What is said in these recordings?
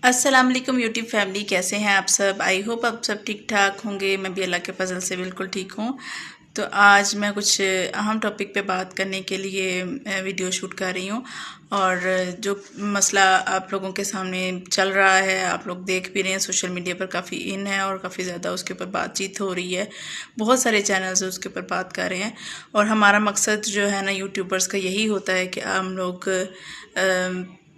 अस्सलाम वालेकुम YouTube family, कैसे हैं आप सब। आई होप आप सब ठीक ठाक होंगे। मैं भी अल्लाह के फजल से बिल्कुल ठीक हूँ। तो आज मैं कुछ अहम टॉपिक पे बात करने के लिए वीडियो शूट कर रही हूँ। और जो मसला आप लोगों के सामने चल रहा है, आप लोग देख भी रहे हैं, सोशल मीडिया पर काफ़ी इन है और काफ़ी ज़्यादा उसके ऊपर बातचीत हो रही है। बहुत सारे चैनल्स उसके ऊपर बात कर रहे हैं। और हमारा मकसद जो है ना यूट्यूबर्स का यही होता है कि हम लोग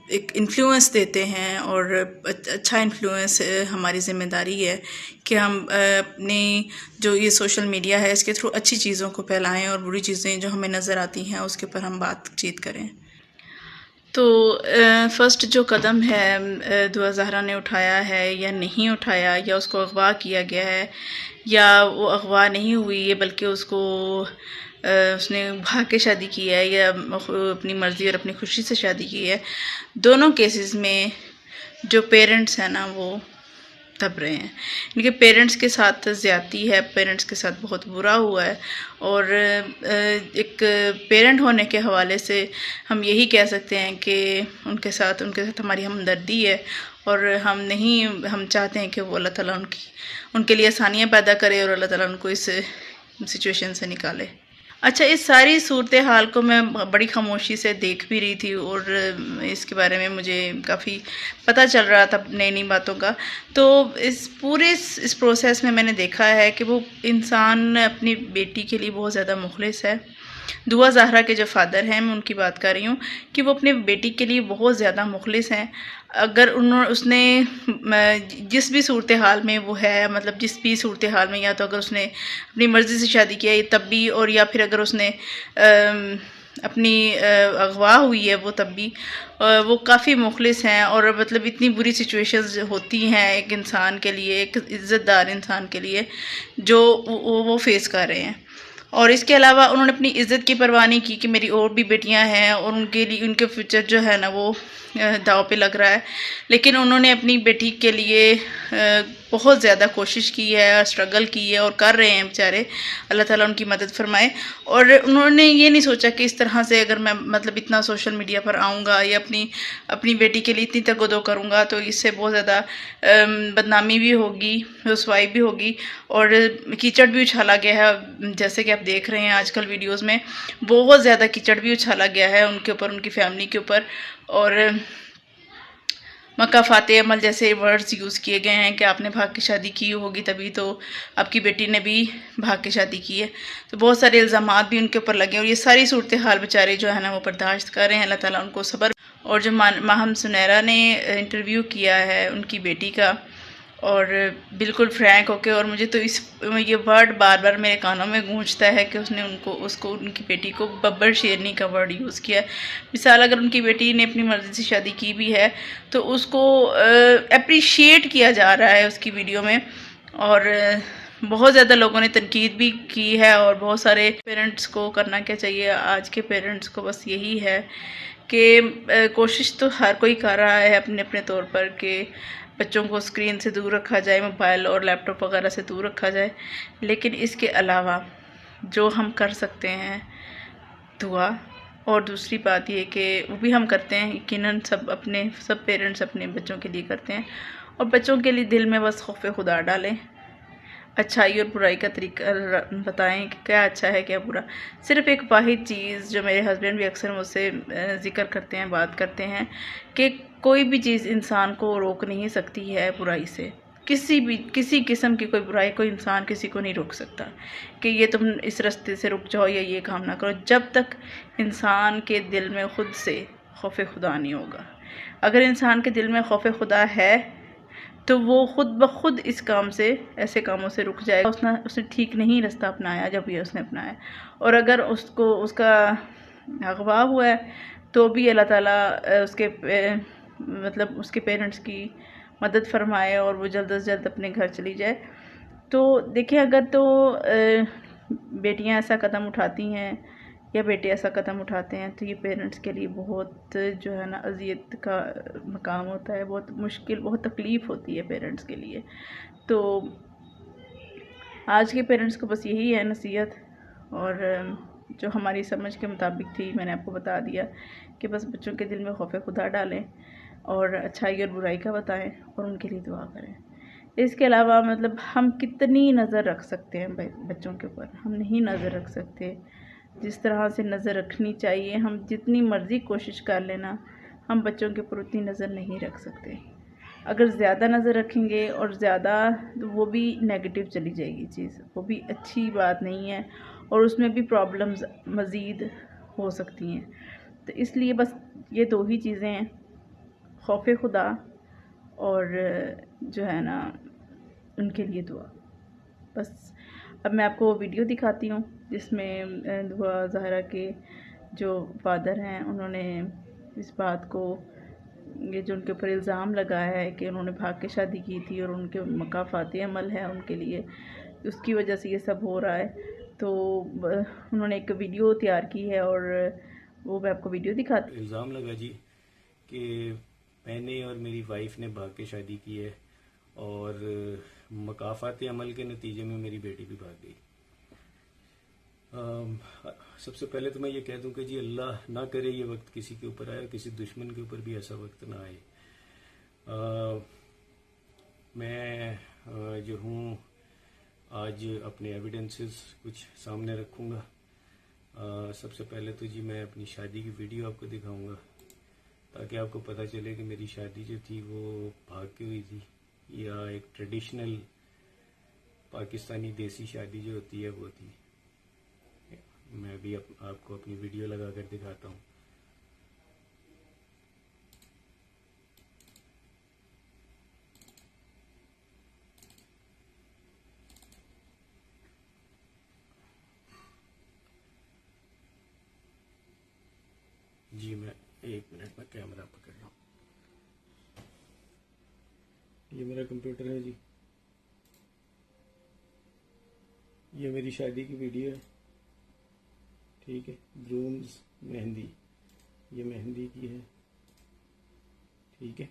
एक इन्फ्लुएंस देते हैं, और अच्छा इन्फ्लुएंस हमारी ज़िम्मेदारी है कि हम अपनी जो ये सोशल मीडिया है इसके थ्रू अच्छी चीज़ों को फैलाएं और बुरी चीज़ें जो हमें नज़र आती हैं उसके ऊपर हम बातचीत करें। तो फर्स्ट जो कदम है दुआ ज़हरा ने उठाया है या नहीं उठाया, या उसको अगवा किया गया है या वो अगवा नहीं हुई है बल्कि उसको उसने भाग के शादी की है या अपनी मर्ज़ी और अपनी खुशी से शादी की है, दोनों केसेस में जो पेरेंट्स हैं ना वो दब रहे हैं। इनके पेरेंट्स के साथ ज़्यादती है, पेरेंट्स के साथ बहुत बुरा हुआ है। और एक पेरेंट होने के हवाले से हम यही कह सकते हैं कि उनके साथ हमारी हमदर्दी है, और हम चाहते हैं कि वो अल्लाह ताला उनके लिए आसानियाँ पैदा करे और अल्लाह ताला उनको इस सिचुएशन से निकाले। अच्छा, इस सारी सूरत हाल को मैं बड़ी खामोशी से देख भी रही थी, और इसके बारे में मुझे काफ़ी पता चल रहा था नई नई बातों का। तो इस प्रोसेस में मैंने देखा है कि वो इंसान अपनी बेटी के लिए बहुत ज़्यादा मुखलिस है। दुआ ज़हरा के जो फादर हैं, मैं उनकी बात कर रही हूँ कि वो अपने बेटी के लिए बहुत ज़्यादा मुखलिस हैं। अगर उसने जिस भी सूरत हाल में वो है, मतलब जिस भी सूरत हाल में, या तो अगर उसने अपनी मर्ज़ी से शादी किया है तब भी, और या फिर अगर उसने अपनी अगवा हुई है वो तब भी, वो काफ़ी मुखलिस हैं। और मतलब इतनी बुरी सिचुएशंस होती हैं एक इंसान के लिए, एक इज़्ज़तदार इंसान के लिए, जो वो फेस कर रहे हैं। और इसके अलावा उन्होंने अपनी इज़्ज़त की परवाह नहीं की कि मेरी और भी बेटियां हैं और उनके लिए उनके फ्यूचर जो है ना वो दाव पे लग रहा है। लेकिन उन्होंने अपनी बेटी के लिए बहुत ज़्यादा कोशिश की है, स्ट्रगल की है, और कर रहे हैं बेचारे। अल्लाह ताला उनकी मदद फरमाए। और उन्होंने ये नहीं सोचा कि इस तरह से अगर मैं मतलब इतना सोशल मीडिया पर आऊँगा या अपनी बेटी के लिए इतनी तगदो करूँगा तो इससे बहुत ज़्यादा बदनामी भी होगी, रुसवाई भी होगी, और कीचड़ भी उछाला गया है। जैसे कि आप देख रहे हैं आजकल वीडियोस में बहुत ज़्यादा कीचड़ भी उछाला गया है उनके ऊपर, उनकी फैमिली के ऊपर। और मक्का फाते अमल जैसे वर्ड्स यूज़ किए गए हैं कि आपने भाग की शादी की होगी तभी तो आपकी बेटी ने भी भाग के शादी की है। तो बहुत सारे इल्ज़ामात भी उनके ऊपर लगे, और ये सारी सूरत हाल बेचारे जो है ना वो बर्दाश्त कर रहे हैं। अल्लाह ताला उनको सब्र। और जो माहम सुनैरा ने इंटरव्यू किया है उनकी बेटी का, और बिल्कुल फ्रैंक होके, और मुझे तो ये वर्ड बार बार मेरे कानों में गूंजता है कि उसने उसको उनकी बेटी को बब्बर शेरनी का वर्ड यूज़ किया है। मिसाल, अगर उनकी बेटी ने अपनी मर्ज़ी से शादी की भी है तो उसको अप्रिशिएट किया जा रहा है उसकी वीडियो में। और बहुत ज़्यादा लोगों ने तनकीद भी की है। और बहुत सारे पेरेंट्स को करना क्या चाहिए, आज के पेरेंट्स को बस यही है कि कोशिश तो हर कोई कर रहा है अपने अपने तौर पर कि बच्चों को स्क्रीन से दूर रखा जाए, मोबाइल और लैपटॉप वगैरह से दूर रखा जाए। लेकिन इसके अलावा जो हम कर सकते हैं दुआ, और दूसरी बात ये कि वो भी हम करते हैं, यकीनन सब पेरेंट्स अपने बच्चों के लिए करते हैं। और बच्चों के लिए दिल में बस खौफ खुदा डालें, अच्छाई और बुराई का तरीका बताएं कि क्या अच्छा है क्या बुरा। सिर्फ एक वाहिद चीज़ जो मेरे हस्बैंड भी अक्सर मुझसे ज़िक्र करते हैं, बात करते हैं, कि कोई भी चीज़ इंसान को रोक नहीं सकती है बुराई से। किसी किस्म की कोई बुराई कोई इंसान किसी को नहीं रोक सकता कि ये तुम इस रास्ते से रुक जाओ या ये काम ना करो, जब तक इंसान के दिल में खुद से खौफ खुदा नहीं होगा। अगर इंसान के दिल में खौफ खुदा है तो वो खुद ब खुद इस काम से, ऐसे कामों से रुक जाएगा। उसने ठीक नहीं रास्ता अपनाया जब ये उसने अपनाया। और अगर उसका अगवा हुआ है तो भी अल्लाह ताला उसके पेरेंट्स की मदद फरमाए और वो जल्द से जल्द अपने घर चली जाए। तो देखिए, अगर तो बेटियां ऐसा कदम उठाती हैं या बेटे ऐसा कदम उठाते हैं तो ये पेरेंट्स के लिए बहुत जो है ना अज़ियत का मकाम होता है, बहुत मुश्किल, बहुत तकलीफ़ होती है पेरेंट्स के लिए। तो आज के पेरेंट्स को बस यही है नसीहत, और जो हमारी समझ के मुताबिक थी मैंने आपको बता दिया कि बस बच्चों के दिल में खौफ खुदा डालें और अच्छाई और बुराई का बताएं और उनके लिए दुआ करें। इसके अलावा मतलब हम कितनी नज़र रख सकते हैं बच्चों के ऊपर? हम नहीं नज़र रख सकते। जिस तरह से नज़र रखनी चाहिए, हम जितनी मर्ज़ी कोशिश कर लेना, हम बच्चों के ऊपर उतनी नज़र नहीं रख सकते। अगर ज़्यादा नज़र रखेंगे और ज़्यादा, तो वो भी नेगेटिव चली जाएगी चीज़, वो भी अच्छी बात नहीं है और उसमें भी प्रॉब्लम्स मज़ीद हो सकती हैं। तो इसलिए बस ये दो ही चीज़ें हैं, खौफ खुदा और जो है ना उनके लिए दुआ। बस अब मैं आपको वीडियो दिखाती हूँ जिसमें दुआ ज़हरा के जो फादर हैं उन्होंने इस बात को, ये जो उनके ऊपर इल्ज़ाम लगाया है कि उन्होंने भाग के शादी की थी और उनके मकाफ़ाती अमल है उनके लिए, उसकी वजह से ये सब हो रहा है। तो उन्होंने एक वीडियो तैयार की है और वो मैं आपको वीडियो दिखाती। इल्ज़ाम लगा जी कि मैंने और मेरी वाइफ ने भाग के शादी की है और मकाफ़ात अमल के नतीजे में मेरी बेटी भी भाग गई। सबसे पहले तो मैं ये कह दूं कि जी अल्लाह ना करे ये वक्त किसी के ऊपर आए और किसी दुश्मन के ऊपर भी ऐसा वक्त ना आए। मैं जो हूँ आज अपने एविडेंसेस कुछ सामने रखूँगा। सबसे पहले तो जी मैं अपनी शादी की वीडियो आपको दिखाऊंगा ताकि आपको पता चले कि मेरी शादी जो थी वो भाग के हुई थी या एक ट्रेडिशनल पाकिस्तानी देसी शादी जो होती है वो थी। मैं भी आपको अपनी वीडियो लगा कर दिखाता हूँ। जी मैं 1 मिनट में कैमरा पकड़ रहा हूँ। ये मेरा कंप्यूटर है जी, ये मेरी शादी की वीडियो है, ठीक है। ग्रूम्स मेहंदी, ये मेहंदी की है, ठीक है।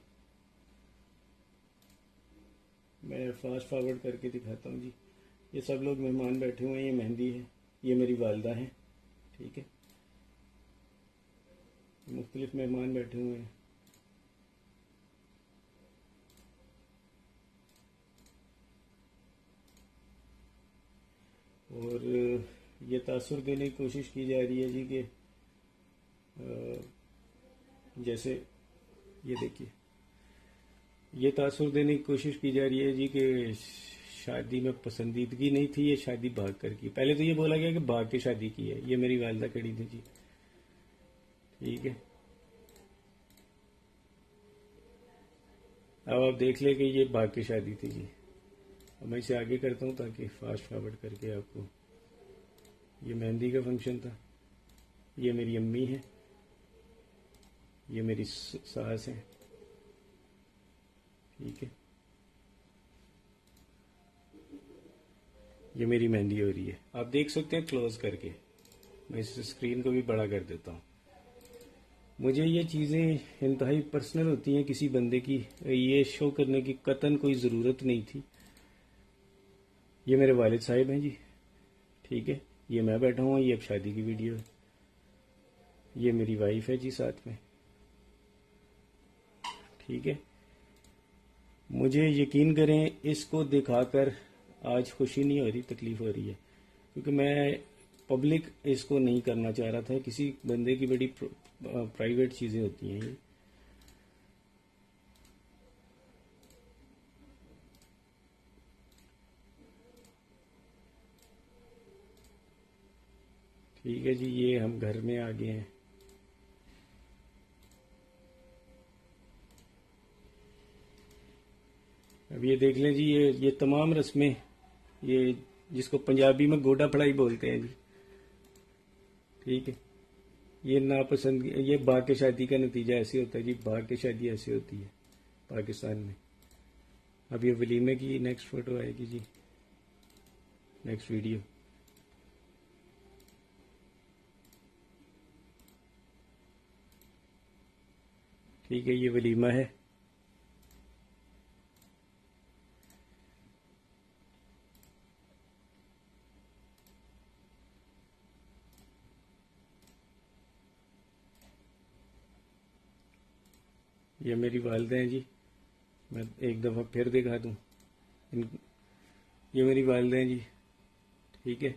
मैं फास्ट फॉरवर्ड करके दिखाता हूँ जी। ये सब लोग मेहमान बैठे हुए हैं, ये मेहंदी है, ये मेरी वालदा है, ठीक है। मुख्तलिफ मेहमान बैठे हुए हैं। और ये तासुर देने की कोशिश की जा रही है जी कि जैसे ये देखिए, ये तासुर देने की कोशिश की जा रही है जी कि शादी में पसंदीदगी नहीं थी, ये शादी भाग कर की। पहले तो ये बोला गया कि भाग के शादी की है। ये मेरी वालदा खड़ी थी जी, ठीक है। अब आप देख ले कि ये भाग के शादी थी जी। अब मैं इसे आगे करता हूँ ताकि फास्ट फॉरवर्ड करके आपको, ये मेहंदी का फंक्शन था। ये मेरी अम्मी है, ये मेरी सास है, ठीक है। ये मेरी मेहंदी हो रही है, आप देख सकते हैं क्लोज करके। मैं इस स्क्रीन को भी बड़ा कर देता हूँ। मुझे ये चीज़ें इंतहाई पर्सनल होती हैं किसी बंदे की, ये शो करने की कतन कोई ज़रूरत नहीं थी। ये मेरे वालिद साहिब हैं जी, ठीक है। ये मैं बैठा हूँ, ये अब शादी की वीडियो है। ये मेरी वाइफ है जी साथ में, ठीक है। मुझे यकीन करें, इसको दिखाकर आज खुशी नहीं हो रही, तकलीफ हो रही है, क्योंकि मैं पब्लिक इसको नहीं करना चाह रहा था। किसी बंदे की बड़ी प्राइवेट चीज़ें होती हैं ये। ठीक है जी, ये हम घर में आ गए हैं। अब ये देख लें जी, ये तमाम रस्में, ये जिसको पंजाबी में गोडा पढ़ाई बोलते हैं जी, ठीक है। ये नापसंद, ये भाग के शादी का नतीजा ऐसे होता है जी। भाग के शादी ऐसे होती है पाकिस्तान में। अब ये वलीमे की नेक्स्ट फोटो आएगी जी, नेक्स्ट वीडियो। ठीक है, ये वलीमा है। ये मेरी वालिदा हैं जी। मैं एक दफ़ा फिर दिखा दूँ। ये मेरी वालिदा हैं जी। ठीक है।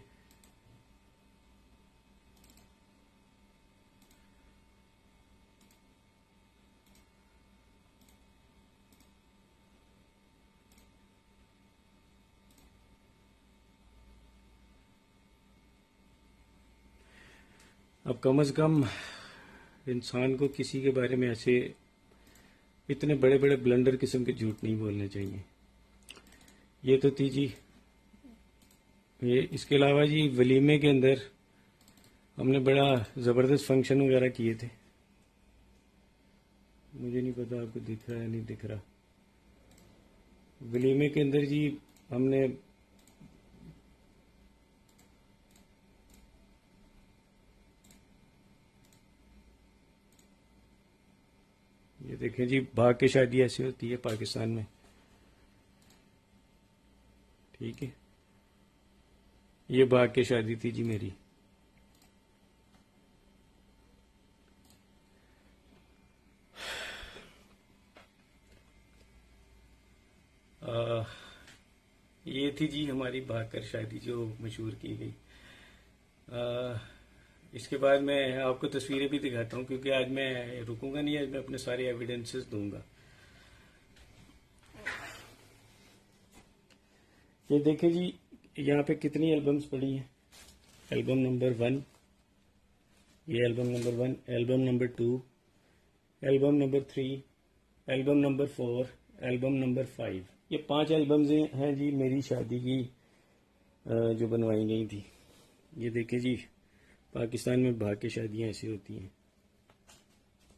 अब कम से कम इंसान को किसी के बारे में ऐसे इतने बड़े बड़े ब्लंडर किस्म के झूठ नहीं बोलने चाहिए। ये तो थी जी। ये इसके अलावा जी वलीमे के अंदर हमने बड़ा ज़बरदस्त फंक्शन वगैरह किए थे। मुझे नहीं पता आपको दिख रहा है नहीं दिख रहा। वलीमे के अंदर जी हमने ये देखें जी, भाग के शादी ऐसी होती है पाकिस्तान में। ठीक है। ये भाग के शादी थी जी मेरी। ये थी जी हमारी भाग कर शादी जो मशहूर की गई। इसके बाद मैं आपको तस्वीरें भी दिखाता हूँ, क्योंकि आज मैं रुकूंगा नहीं। आज मैं अपने सारे एविडेंसेस दूंगा। ये देखें जी, यहाँ पे कितनी एल्बम्स पड़ी हैं। एल्बम नंबर 1, ये album number 1, album number 2, album number 3, album number 4, album number 5। ये 5 एल्बम्स हैं जी मेरी शादी की जो बनवाई गई थी। ये देखें जी, पाकिस्तान में भाग के शादियाँ ऐसी होती हैं।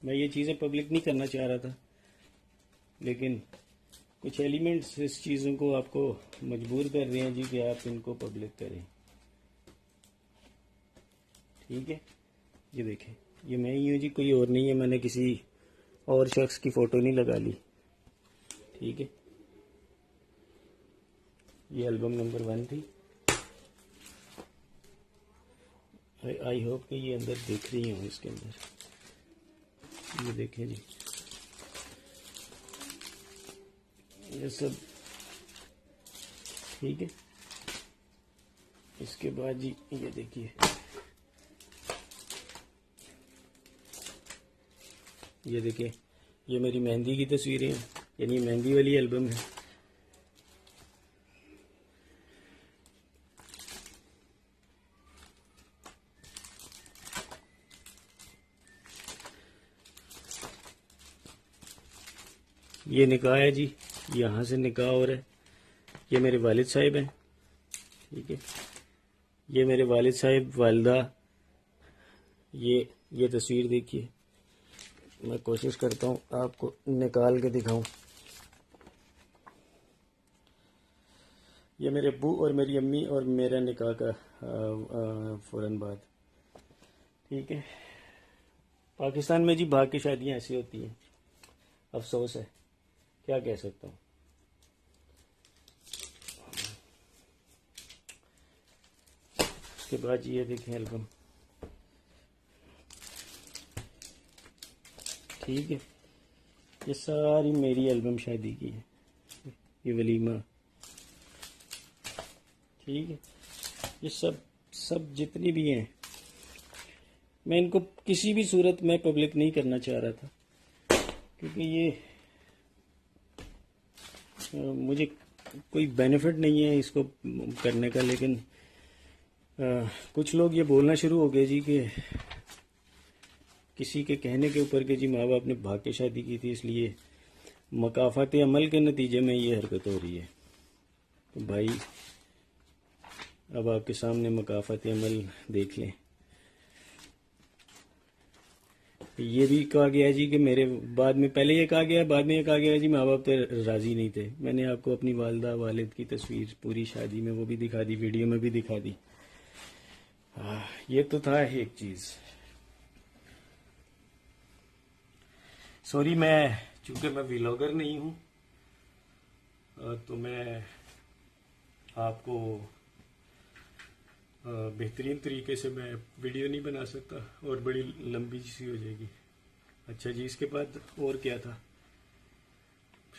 मैं ये चीज़ें पब्लिक नहीं करना चाह रहा था, लेकिन कुछ एलिमेंट्स इस चीज़ों को आपको मजबूर कर रहे हैं जी कि आप इनको पब्लिक करें। ठीक है। ये देखें, ये मैं ही हूँ जी, कोई और नहीं है। मैंने किसी और शख्स की फ़ोटो नहीं लगा ली। ठीक है। ये एल्बम नंबर 1 थी। आई होप कि ये अंदर देख रही हूँ। इसके अंदर ये देखें जी, ये सब ठीक है। इसके बाद जी ये देखिए, ये देखिए, ये मेरी मेहंदी की तस्वीरें हैं, यानी मेहंदी वाली एल्बम है। ये निकाह है जी, यहाँ से निकाह हो रहा है। ये मेरे वालिद साहिब हैं। ठीक है। ये मेरे वालिद साहिब, वालिदा। ये तस्वीर देखिए, मैं कोशिश करता हूँ आपको निकाल के दिखाऊं। ये मेरे अब्बू और मेरी अम्मी और मेरा निकाह का फौरन बाद। ठीक है। पाकिस्तान में जी भाग की शादियाँ ऐसी होती हैं। अफसोस है, क्या कह सकता हूँ। उसके बाद ये देखें एल्बम। ठीक है। ये सारी मेरी एल्बम शादी की है। ये वलीमा। ठीक है। ये सब जितनी भी हैं, मैं इनको किसी भी सूरत में पब्लिक नहीं करना चाह रहा था, क्योंकि ये मुझे कोई बेनिफिट नहीं है इसको करने का। लेकिन कुछ लोग ये बोलना शुरू हो गए जी कि किसी के कहने के ऊपर कि जी माँ बाप ने भाग के शादी की थी, इसलिए मकाफात अमल के नतीजे में ये हरकत हो रही है। तो भाई, अब आपके सामने मकाफात अमल देख लें। ये भी कहा गया जी कि मेरे बाद में, पहले ये कहा गया, बाद में ये कहा गया जी माँ बाप तो राज़ी नहीं थे। मैंने आपको अपनी वालिदा वालिद की तस्वीर पूरी शादी में वो भी दिखा दी, वीडियो में भी दिखा दी। ये तो था एक चीज़। सॉरी, चूंकि मैं व्लॉगर नहीं हूँ, तो मैं आपको बेहतरीन तरीके से मैं वीडियो नहीं बना सकता और बड़ी लंबी सी हो जाएगी। अच्छा जी, इसके बाद और क्या था।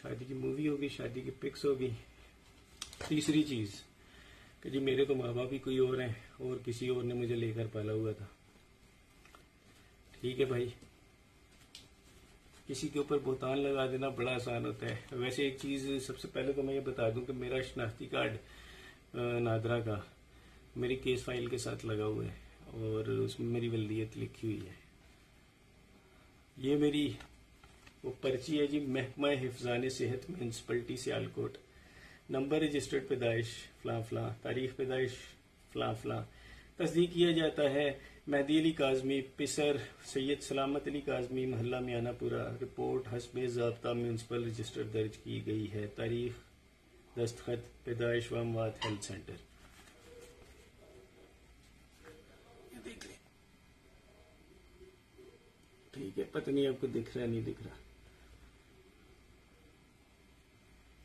शादी की मूवी होगी, शादी की पिक्स होगी। तीसरी चीज़ कि जी मेरे तो माँ बाप ही कोई और हैं और किसी और ने मुझे लेकर पाला हुआ था। ठीक है भाई, किसी के ऊपर बोतान लगा देना बड़ा आसान होता है। वैसे एक चीज़ सबसे पहले तो मैं ये बता दूं कि मेरा शनाख्ती कार्ड नादरा का मेरी केस फाइल के साथ लगा हुआ है और उसमें मेरी वल्दियत लिखी हुई है। ये मेरी वो पर्ची है जी, महकमा हिफ्ज़ान सेहत म्यूनसिपलिटी सियालकोट, नंबर रजिस्टर्ड पैदाइश फलां फलां, तारीख पैदाइश फलां फलां, तस्दीक किया जाता है मेहदी अली काजमी, पिसर सैयद सलामत अली काजमी, मोहल्ला मियानापुरा। रिपोर्ट हस्बे ज़ाब्ता म्यूनसिपल रजिस्टर दर्ज की गई है। तारीख, दस्तखत, पैदाइश व अमवात हेल्थ सेंटर। ये देख लें, ठीक है, पता नहीं आपको दिख रहा है नहीं दिख रहा।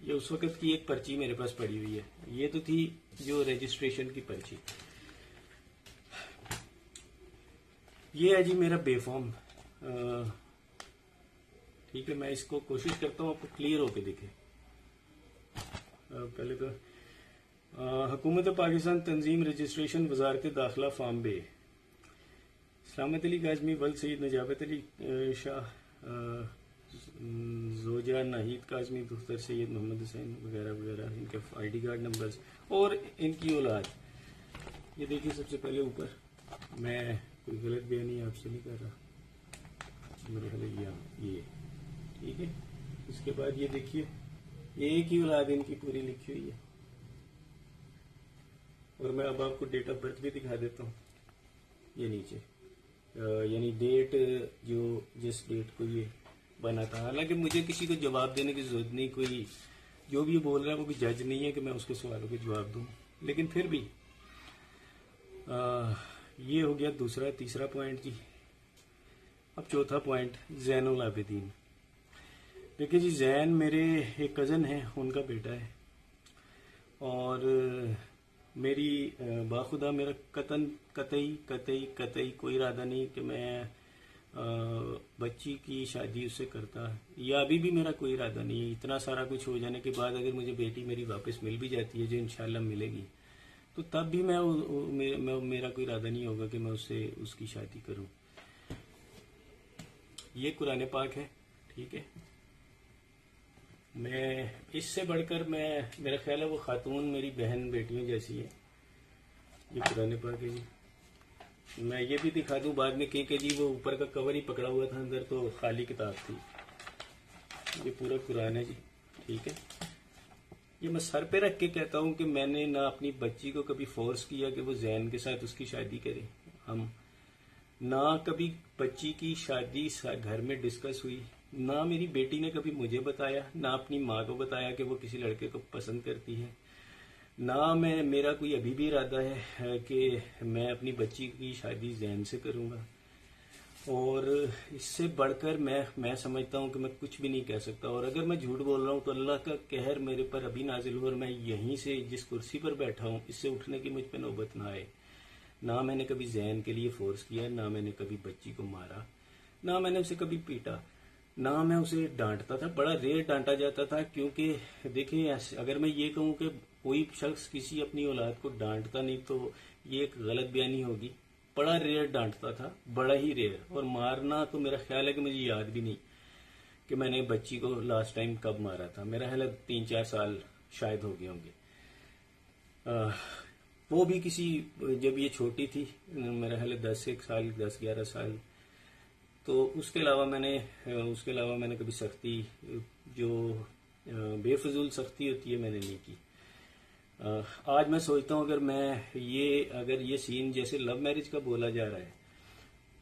ये उस वक्त की एक पर्ची मेरे पास पड़ी हुई है। ये तो थी जो रजिस्ट्रेशन की पर्ची। ये है जी मेरा बेफॉर्म। ठीक है, मैं इसको कोशिश करता हूँ आपको क्लियर होके दिखे। पहले तो हुकूमत पाकिस्तान तंजीम रजिस्ट्रेशन वजारत दाखिला फार्म बे, सलामत अली काजमी, वल्द सईद नजाबत अली शाह, जोजा नाहिद काजमी, दुख्तर सैयद मोहम्मद हुसैन वगैरह वगैरह, इनके ID कार्ड नंबर्स और इनकी औलाद। ये देखिए सबसे पहले ऊपर, मैं कोई गलत बयानी आपसे नहीं कर रहा, मेरे ख्याल ये ठीक है। इसके बाद ये देखिए, एक ही औलाद इनकी पूरी लिखी हुई है और मैं अब आपको डेट ऑफ बर्थ भी दिखा देता हूँ। ये नीचे यानी डेट जो जिस डेट को ये बना था। हालांकि मुझे किसी को जवाब देने की जरूरत नहीं, कोई जो भी बोल रहा है वो भी जज नहीं है कि मैं उसके सवालों के जवाब दूं, लेकिन फिर भी ये हो गया दूसरा। तीसरा पॉइंट जी, अब चौथा पॉइंट, जैनुल आबिदीन। देखिए जी, जैन मेरे एक कज़न है, उनका बेटा है और मेरी बाखुदा मेरा कतई कोई इरादा नहीं कि मैं बच्ची की शादी उससे करता, या अभी भी मेरा कोई इरादा नहीं है। इतना सारा कुछ हो जाने के बाद अगर मुझे बेटी मेरी वापस मिल भी जाती है, जो इंशाल्लाह मिलेगी, तो तब भी मेरा कोई इरादा नहीं होगा कि मैं उससे उसकी शादी करूं। ये कुरान पाक है, ठीक है। मैं इससे बढ़कर मेरा ख्याल है वो खातून मेरी बहन बेटियों जैसी है। ये कुरान पाक है जी। मैं ये भी दिखा दूं बाद में कि जी वो ऊपर का कवर ही पकड़ा हुआ था, अंदर तो खाली किताब थी। ये पूरा कुरान है जी, ठीक है। ये मैं सर पे रख के कहता हूं कि मैंने ना अपनी बच्ची को कभी फोर्स किया कि वो जैन के साथ उसकी शादी करे। हम ना कभी बच्ची की शादी घर में डिस्कस हुई, ना मेरी बेटी ने कभी मुझे बताया, ना अपनी माँ को बताया कि वो किसी लड़के को पसंद करती है, ना मेरा कोई अभी भी इरादा है कि मैं अपनी बच्ची की शादी जैन से करूंगा। और इससे बढ़कर मैं समझता हूं कि मैं कुछ भी नहीं कह सकता। और अगर मैं झूठ बोल रहा हूं तो अल्लाह का कहर मेरे पर अभी नाजिल हो और मैं यहीं से जिस कुर्सी पर बैठा हूं इससे उठने की मुझ पर नौबत ना आए। ना मैंने कभी जैन के लिए फोर्स किया, ना मैंने कभी बच्ची को मारा, ना मैंने उसे कभी पीटा, ना मैं उसे डांटता था। बड़ा रेयर डांटा जाता था, क्योंकि देखिए अगर मैं ये कहूं कि कोई शख्स किसी अपनी औलाद को डांटता नहीं तो ये एक गलत बयानी होगी। बड़ा रेयर डांटता था, बड़ा ही रेयर। और मारना तो मेरा ख्याल है कि मुझे याद भी नहीं कि मैंने बच्ची को लास्ट टाइम कब मारा था। मेरा ख्याल है 3-4 साल शायद हो गए होंगे। वो भी किसी, जब ये छोटी थी, मेरा ख्याल है 10-11 साल। तो उसके अलावा मैंने कभी सख्ती, जो बेफजूल सख्ती होती है, मैंने नहीं की। आज मैं सोचता हूँ अगर ये सीन जैसे लव मैरिज का बोला जा रहा है,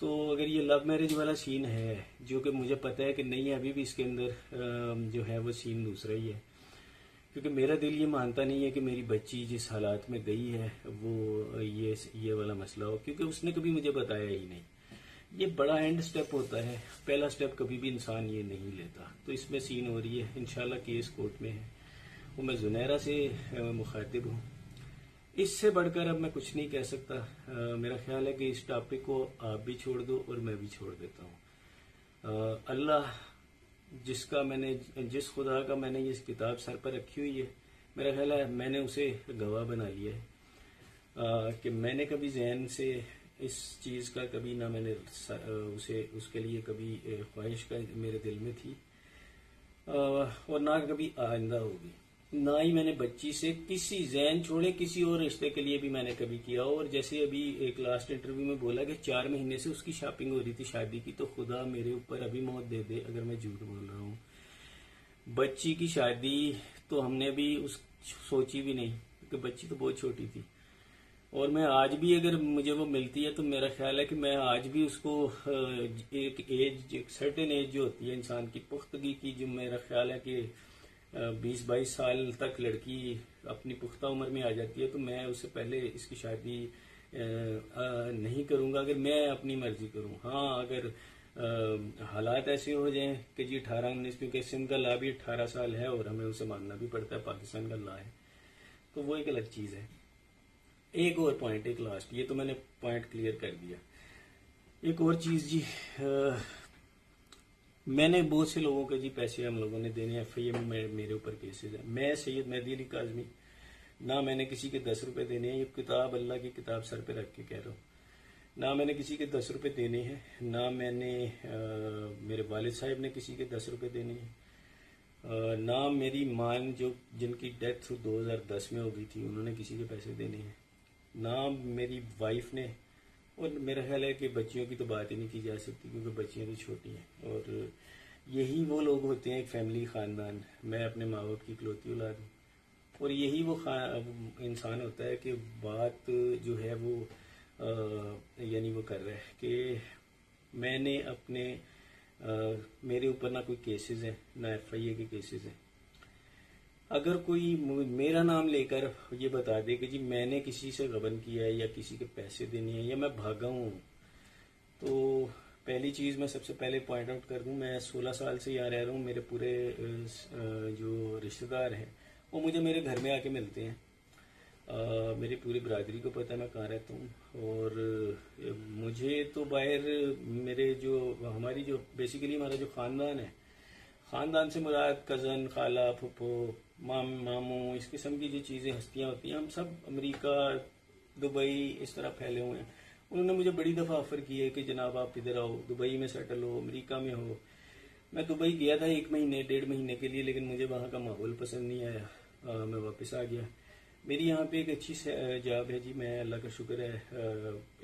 तो अगर ये लव मैरिज वाला सीन है, जो कि मुझे पता है कि नहीं है, अभी भी इसके अंदर जो है वो सीन दूसरा ही है। क्योंकि मेरा दिल ये मानता नहीं है कि मेरी बच्ची जिस हालात में गई है वो ये वाला मसला हो, क्योंकि उसने कभी मुझे बताया ही नहीं। ये बड़ा एंड स्टेप होता है, पहला स्टेप कभी भी इंसान ये नहीं लेता। तो इसमें सीन हो रही है, इंशाल्लाह केस कोर्ट में है, वो मैं जुनैरा से मुखातिब हूँ। इससे बढ़कर अब मैं कुछ नहीं कह सकता। मेरा ख्याल है कि इस टॉपिक को आप भी छोड़ दो और मैं भी छोड़ देता हूँ। अल्लाह जिस खुदा का मैंने ये किताब सर पर रखी हुई है, मेरा ख्याल है मैंने उसे गवाह बना लिया है कि मैंने कभी जहन से इस चीज़ का कभी ना मैंने उसे उसके लिए कभी ख्वाहिश का मेरे दिल में थी और ना कभी आइंदा होगी। ना ही मैंने बच्ची से किसी जहन छोड़े किसी और रिश्ते के लिए भी मैंने कभी किया। और जैसे अभी एक लास्ट इंटरव्यू में बोला कि 4 महीने से उसकी शॉपिंग हो रही थी शादी की, तो खुदा मेरे ऊपर अभी मौत दे दे अगर मैं झूठ बोल रहा हूँ। बच्ची की शादी तो हमने भी सोची भी नहीं, क्योंकि बच्ची तो बहुत छोटी थी। और मैं आज भी अगर मुझे वो मिलती है तो मेरा ख्याल है कि मैं आज भी उसको एक सर्टेन एज जो होती है इंसान की पुख्तगी की, जो मेरा ख्याल है कि 20-22 साल तक लड़की अपनी पुख्ता उम्र में आ जाती है, तो मैं उससे पहले इसकी शादी नहीं करूंगा अगर मैं अपनी मर्जी करूं। हाँ, अगर हालात ऐसे हो जाएं कि जी 18-19, क्योंकि सिंध का ला भी 18 साल है और हमें उसे मानना भी पड़ता है, पाकिस्तान का ला है, तो वो एक अलग चीज़ है। एक और पॉइंट, एक लास्ट, ये तो मैंने पॉइंट क्लियर कर दिया। एक और चीज़ जी, मैंने बहुत से लोगों के जी पैसे हम लोगों ने देने FIA में मेरे ऊपर केसेस है। मैं सैयद मेहदी अली काज़मी, ना मैंने किसी के 10 रुपए देने हैं, ये किताब अल्लाह की किताब सर पे रख के कह रहा हूँ, ना मैंने किसी के 10 रुपए देने हैं, ना मैंने मेरे वालिद साहब ने किसी के 10 रुपए देने हैं, ना मेरी माँ जो जिनकी डेथ 2010 में हो गई थी उन्होंने किसी के पैसे देने हैं, ना मेरी वाइफ ने। और मेरा ख्याल है कि बच्चियों की तो बात ही नहीं की जा सकती, क्योंकि बच्चियां तो छोटी हैं। और यही वो लोग होते हैं, एक फैमिली, ख़ानदान। मैं अपने माँ बाप की इकलौती औलाद हूँ, और यही वो इंसान होता है कि बात जो है वो यानी वो कर रहा है कि मैंने अपने मेरे ऊपर ना कोई केसेस हैं, ना FIA के केसेस हैं। अगर कोई मेरा नाम लेकर ये बता दे कि जी मैंने किसी से गबन किया है या किसी के पैसे देने हैं या मैं भागा हूँ, तो पहली चीज़ मैं सबसे पहले पॉइंट आउट कर दूँ, मैं 16 साल से यहाँ रह रहा हूँ। मेरे पूरे जो रिश्तेदार हैं वो मुझे मेरे घर में आके मिलते हैं। मेरी पूरी बरादरी को पता है मैं कहाँ रहता हूँ। और मुझे तो बाहर मेरे जो हमारी जो बेसिकली हमारा जो ख़ानदान है, ख़ानदान से मुराद कज़न, खाला, फुप्पो, मामू, इस किस्म की जो चीज़ें हस्तियाँ होती हैं, हम सब अमेरिका, दुबई इस तरह फैले हुए हैं। उन्होंने मुझे बड़ी दफ़ा ऑफ़र की है कि जनाब आप इधर आओ, दुबई में सेटल हो, अमेरिका में हो। मैं दुबई गया था 1 महीने 1.5 महीने के लिए, लेकिन मुझे वहाँ का माहौल पसंद नहीं आया, मैं वापस आ गया। मेरी यहाँ पे एक अच्छी जॉब है जी, मैं अल्लाह का शुक्र है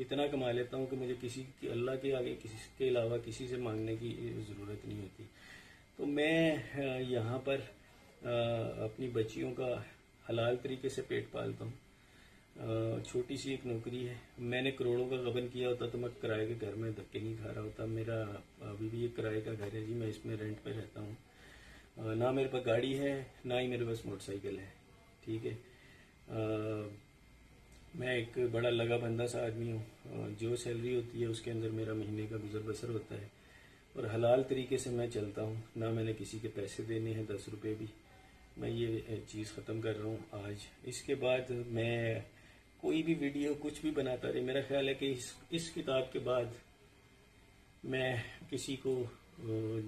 इतना कमा लेता हूँ कि मुझे अल्लाह के आगे किसी के अलावा किसी से मांगने की ज़रूरत नहीं होती। तो मैं यहाँ पर अपनी बच्चियों का हलाल तरीके से पेट पालता हूँ। छोटी सी एक नौकरी है। मैंने करोड़ों का गबन किया होता तो मैं किराए के घर में धक्के नहीं खा रहा होता। मेरा अभी भी एक किराए का घर है जी, मैं इसमें रेंट पे रहता हूँ। ना मेरे पास गाड़ी है, ना ही मेरे पास मोटरसाइकिल है, ठीक है। मैं एक बड़ा लगा बंदा सा आदमी हूँ। जो सैलरी होती है उसके अंदर मेरा महीने का गुजर बसर होता है, और हलाल तरीके से मैं चलता हूँ। ना मैंने किसी के पैसे देने हैं 10 रुपये भी। मैं ये चीज़ ख़त्म कर रहा हूँ आज। इसके बाद मैं कोई भी वीडियो कुछ भी बनाता रहे, मेरा ख्याल है कि इस किताब के बाद मैं किसी को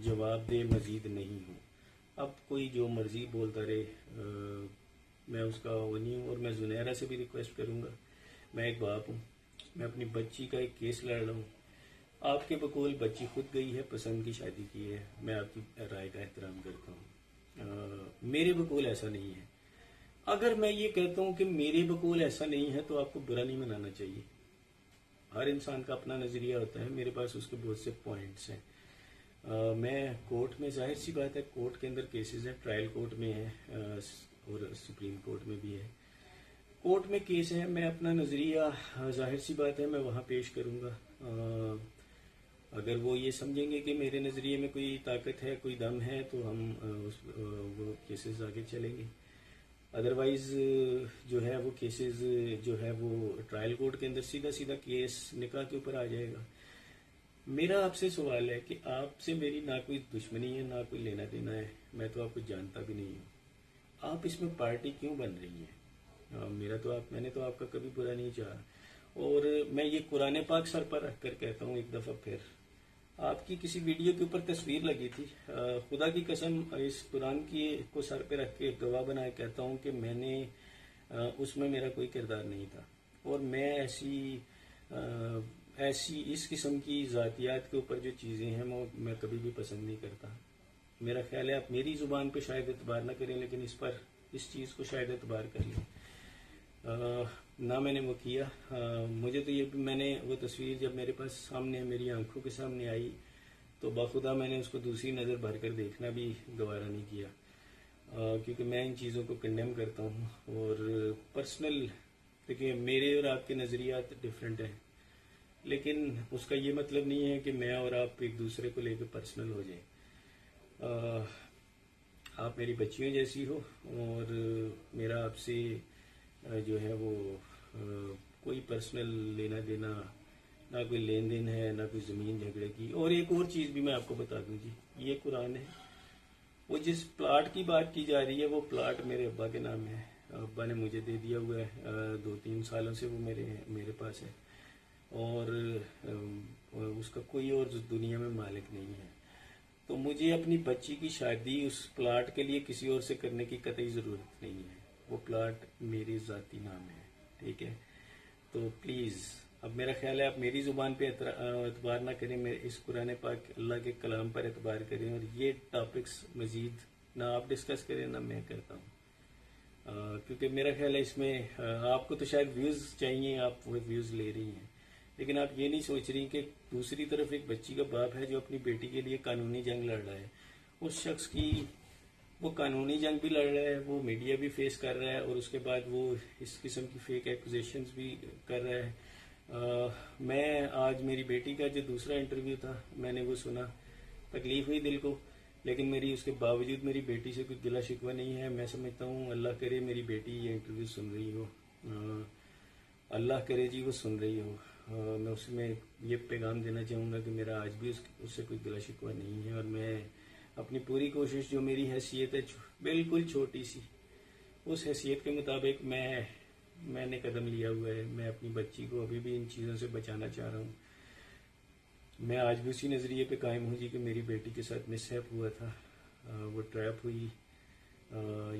जवाब दे मज़ीद नहीं हूँ। अब कोई जो मर्ज़ी बोलता रहे, मैं उसका वो नहीं हूँ। और मैं जुनैरा से भी रिक्वेस्ट करूँगा, मैं एक बाप हूँ, मैं अपनी बच्ची का एक केस लड़ रहा हूँ। आपके बकौल बच्ची खुद गई है, पसंद की शादी की है, मैं आपकी राय का एहतराम करता हूँ। मेरे बकौल ऐसा नहीं है। अगर मैं ये कहता हूँ कि मेरे बकौल ऐसा नहीं है तो आपको बुरा नहीं मनाना चाहिए। हर इंसान का अपना नज़रिया होता है, मेरे पास उसके बहुत से पॉइंट्स हैं। मैं कोर्ट में, जाहिर सी बात है, कोर्ट के अंदर केसेस हैं, ट्रायल कोर्ट में है और सुप्रीम कोर्ट में भी है। कोर्ट में केस है, मैं अपना नज़रिया, जाहिर सी बात है, मैं वहाँ पेश करूँगा। अगर वो ये समझेंगे कि मेरे नज़रिए में कोई ताकत है, कोई दम है, तो हम वो केसेस आगे चलेंगे। अदरवाइज़ जो है वो केसेस जो है वो ट्रायल कोर्ट के अंदर सीधा सीधा केस निकाह के ऊपर आ जाएगा। मेरा आपसे सवाल है कि आपसे मेरी ना कोई दुश्मनी है, ना कोई लेना देना है, मैं तो आपको जानता भी नहीं हूँ। आप इसमें पार्टी क्यों बन रही है? मैंने तो आपका कभी बुरा नहीं चाहा। और मैं ये कुरान पाक सर पर रख कर कहता हूँ एक दफ़ा फिर, आपकी किसी वीडियो के ऊपर तस्वीर लगी थी। खुदा की कसम इस कुरान की को सर पे रख के गवाह बनाए कहता हूँ कि मैंने उसमें मेरा कोई किरदार नहीं था, और मैं ऐसी इस किस्म की ज़ातियात के ऊपर जो चीज़ें हैं वो मैं कभी भी पसंद नहीं करता। मेरा ख्याल है आप मेरी ज़ुबान पे शायद एतबार ना करें, लेकिन इस चीज़ को शायद एतबार कर लें। ना मैंने वो किया। मुझे तो ये मैंने वो तस्वीर जब मेरे पास सामने मेरी आंखों के सामने आई तो बाखुदा मैंने उसको दूसरी नज़र भर कर देखना भी गवारा नहीं किया, क्योंकि मैं इन चीज़ों को कंडेम करता हूँ। और पर्सनल देखिए, मेरे और आपके नज़रियात डिफरेंट हैं, लेकिन उसका ये मतलब नहीं है कि मैं और आप एक दूसरे को लेकर पर्सनल हो जाए। आप मेरी बच्चियों जैसी हो, और मेरा आपसे जो है वो कोई पर्सनल लेना देना, ना कोई लेन देन है, ना कोई ज़मीन झगड़े की। और एक और चीज़ भी मैं आपको बता दूं जी, ये कुरान है, वो जिस प्लाट की बात की जा रही है वो प्लाट मेरे अब्बा के नाम है। अब्बा ने मुझे दे दिया हुआ है, 2-3 सालों से वो मेरे पास है, और उसका कोई और दुनिया में मालिक नहीं है। तो मुझे अपनी बच्ची की शादी उस प्लाट के लिए किसी और से करने की कतई ज़रूरत नहीं है। वो प्लाट मेरे ज़ाती नाम है, ठीक है। तो प्लीज़, अब मेरा ख्याल है आप मेरी ज़ुबान पे एतबार ना करें, मेरे इस कुरान पाक अल्लाह के कलाम पर एतबार करें, और ये टॉपिक्स मज़ीद ना आप डिस्कस करें ना मैं करता हूँ, क्योंकि मेरा ख्याल है इसमें आपको तो शायद व्यूज़ चाहिए, आप वो व्यूज़ ले रही हैं, लेकिन आप ये नहीं सोच रही कि दूसरी तरफ एक बच्ची का बाप है जो अपनी बेटी के लिए कानूनी जंग लड़ रहा है। उस शख्स की वो कानूनी जंग भी लड़ रहा है, वो मीडिया भी फेस कर रहा है, और उसके बाद वो इस किस्म की फेक एक्यूजेशंस भी कर रहा है। मैं आज मेरी बेटी का जो दूसरा इंटरव्यू था मैंने वो सुना, तकलीफ हुई दिल को, लेकिन मेरी उसके बावजूद मेरी बेटी से कोई गिला शिकवा नहीं है। मैं समझता हूँ अल्लाह करे मेरी बेटी ये इंटरव्यू सुन रही हो, अल्लाह करे जी वो सुन रही हो। मैं उसमें ये पैगाम देना चाहूँगा कि मेरा आज भी उससे कोई गिला शिकवा नहीं है, और मैं अपनी पूरी कोशिश, जो मेरी हैसियत है बिल्कुल छोटी सी, उस हैसियत के मुताबिक मैंने कदम लिया हुआ है। मैं अपनी बच्ची को अभी भी इन चीज़ों से बचाना चाह रहा हूँ। मैं आज भी उसी नज़रिए पे कायम हूँ जी कि मेरी बेटी के साथ मिसहैप हुआ था, वो ट्रैप हुई,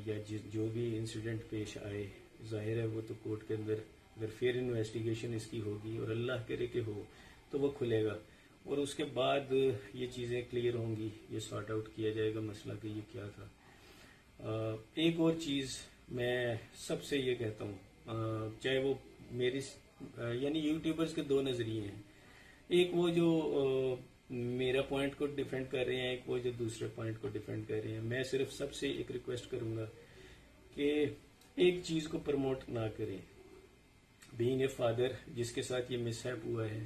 या जो भी इंसिडेंट पेश आए, जाहिर है वो तो कोर्ट के अंदर अगर फिर इन्वेस्टिगेशन इसकी होगी, और अल्लाह करे कि हो तो वो खुलेगा, और उसके बाद ये चीज़ें क्लियर होंगी, ये सॉर्ट आउट किया जाएगा मसला कि ये क्या था। एक और चीज़ मैं सबसे ये कहता हूँ, चाहे वो मेरी यानी यूट्यूबर्स के दो नज़रिए हैं, एक वो जो मेरा पॉइंट को डिफेंड कर रहे हैं, एक वो जो दूसरे पॉइंट को डिफेंड कर रहे हैं। मैं सिर्फ सबसे एक रिक्वेस्ट करूंगा कि एक चीज़ को प्रमोट ना करें। बीइंग ए फादर जिसके साथ ये मिसहैप हुआ है,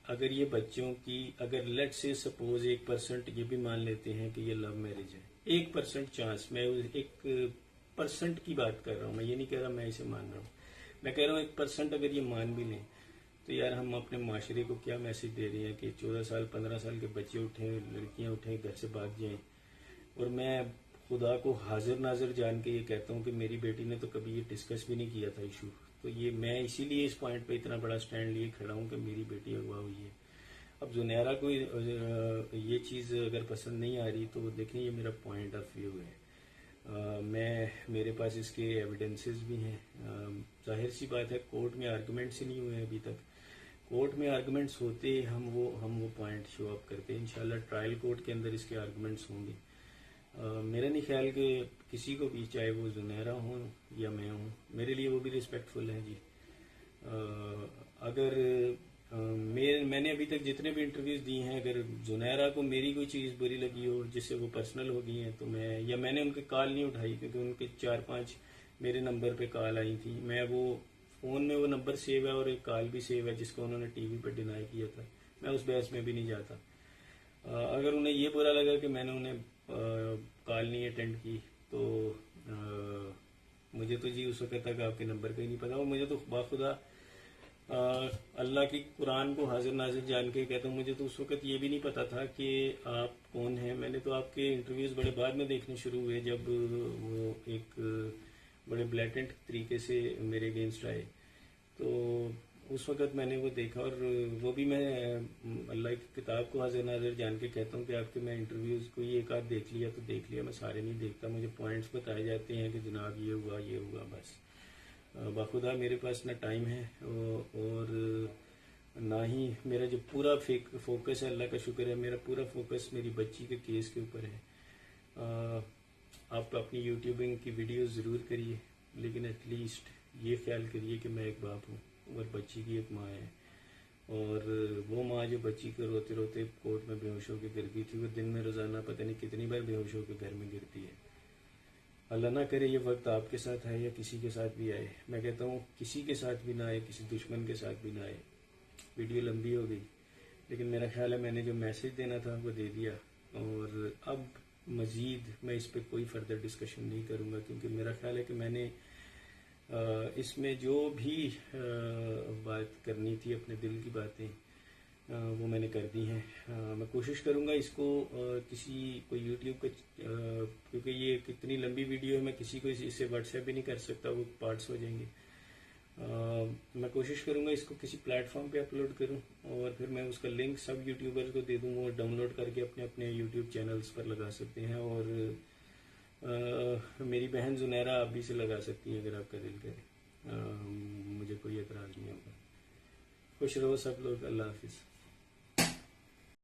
अगर ये बच्चों की, अगर लेट से सपोज 1% ये भी मान लेते हैं कि ये लव मैरिज है, 1% चांस, मैं 1% की बात कर रहा हूँ, मैं ये नहीं कह रहा मैं इसे मान रहा हूँ, मैं कह रहा हूँ 1% अगर ये मान भी लें तो यार हम अपने माशरे को क्या मैसेज दे रहे हैं कि 14 साल 15 साल के बच्चे उठें, लड़कियां उठें, घर से भाग जाएं। और मैं खुदा को हाजिर नाजिर जान के ये कहता हूँ कि मेरी बेटी ने तो कभी ये डिस्कस भी नहीं किया था इशू। तो ये मैं इसीलिए इस पॉइंट पे इतना बड़ा स्टैंड लिए खड़ा हूँ कि मेरी बेटी अगवा हुई है। अब जुनैरा को ये चीज़ अगर पसंद नहीं आ रही तो देखें, ये मेरा पॉइंट ऑफ व्यू है। मेरे पास इसके एविडेंसेस भी हैं। जाहिर सी बात है कोर्ट में आर्गुमेंट्स ही नहीं हुए अभी तक। कोर्ट में आर्गुमेंट्स होते हम वो पॉइंट शो अप करते हैं। इंशाल्लाह ट्रायल कोर्ट के अंदर इसके आर्गुमेंट्स होंगे। मेरा नहीं ख्याल कि किसी को भी, चाहे वो जुनैरा हो या मैं हूँ, मेरे लिए वो भी रिस्पेक्टफुल है जी। अगर मैंने अभी तक जितने भी इंटरव्यूज दिए हैं, अगर जुनैरा को मेरी कोई चीज़ बुरी लगी हो जिससे वो पर्सनल हो गई है तो मैंने उनके कॉल नहीं उठाई, क्योंकि उनके 4-5 मेरे नंबर पे कॉल आई थी। मैं वो फ़ोन में वो नंबर सेव है और एक कॉल भी सेव है जिसको उन्होंने टीवी पर डिनाई किया था। मैं उस बहस में भी नहीं जाता। अगर उन्हें ये बुरा लगा कि मैंने उन्हें कॉल नहीं अटेंड की तो मुझे तो जी उस वक्त तक आपके नंबर का ही नहीं पता। और मुझे तो बाखुदा अल्लाह की कुरान को हाजिर नाजिर जान के कहता हूँ, मुझे तो उस वक्त ये भी नहीं पता था कि आप कौन हैं। मैंने तो आपके इंटरव्यूज़ बड़े बाद में देखने शुरू हुए, जब वो एक बड़े ब्लैटेंट तरीके से मेरे अगेंस्ट आए। तो उस वक़्त मैंने वो देखा, और वो भी मैं अल्लाह की किताब को हाजिर नाज़िर जान के कहता हूँ कि आपके मैं इंटरव्यूज़ कोई एक आध देख लिया तो देख लिया, मैं सारे नहीं देखता। मुझे पॉइंट्स बताए जाते हैं कि जनाब ये हुआ बस। बाखुदा मेरे पास ना टाइम है और ना ही मेरा जो पूरा फोकस है, अल्लाह का शुक्र है, मेरा पूरा फोकस मेरी बच्ची के केस के ऊपर है। आप अपनी यूट्यूबिंग की वीडियो ज़रूर करिए, लेकिन एटलीस्ट ये ख्याल करिए कि मैं एक बाप हूँ और बच्ची की एक माँ है। और वो माँ जो बच्ची को रोते रोते कोर्ट में बेहोश होकर गिर गई थी, वो दिन में रोज़ाना पता नहीं कितनी बार बेहोश होकर घर में गिरती है। अल्लाह ना करे ये वक्त आपके साथ आए या किसी के साथ भी आए। मैं कहता हूँ किसी के साथ भी ना आए, किसी दुश्मन के साथ भी ना आए। वीडियो लंबी हो गई, लेकिन मेरा ख्याल है मैंने जो मैसेज देना था वो दे दिया, और अब मज़ीद मैं इस पर कोई फर्दर डिस्कशन नहीं करूँगा, क्योंकि मेरा ख्याल है कि मैंने इसमें जो भी बात करनी थी, अपने दिल की बातें, वो मैंने कर दी हैं। मैं कोशिश करूँगा इसको किसी को यूट्यूब का, क्योंकि ये कितनी लंबी वीडियो है, मैं किसी को इससे व्हाट्सएप भी नहीं कर सकता, वो पार्ट्स हो जाएंगे। मैं कोशिश करूँगा इसको किसी प्लेटफॉर्म पे अपलोड करूँ, और फिर मैं उसका लिंक सब यूट्यूबर्स को दे दूँ, वो डाउनलोड करके अपने अपने यूट्यूब चैनल्स पर लगा सकते हैं। और मेरी बहन जुनैरा आप भी से लगा सकती हैं अगर आपका दिल करे। मुझे कोई एतराज़ नहीं होगा। खुश रहो सब लोग। अल्लाह हाफिज़।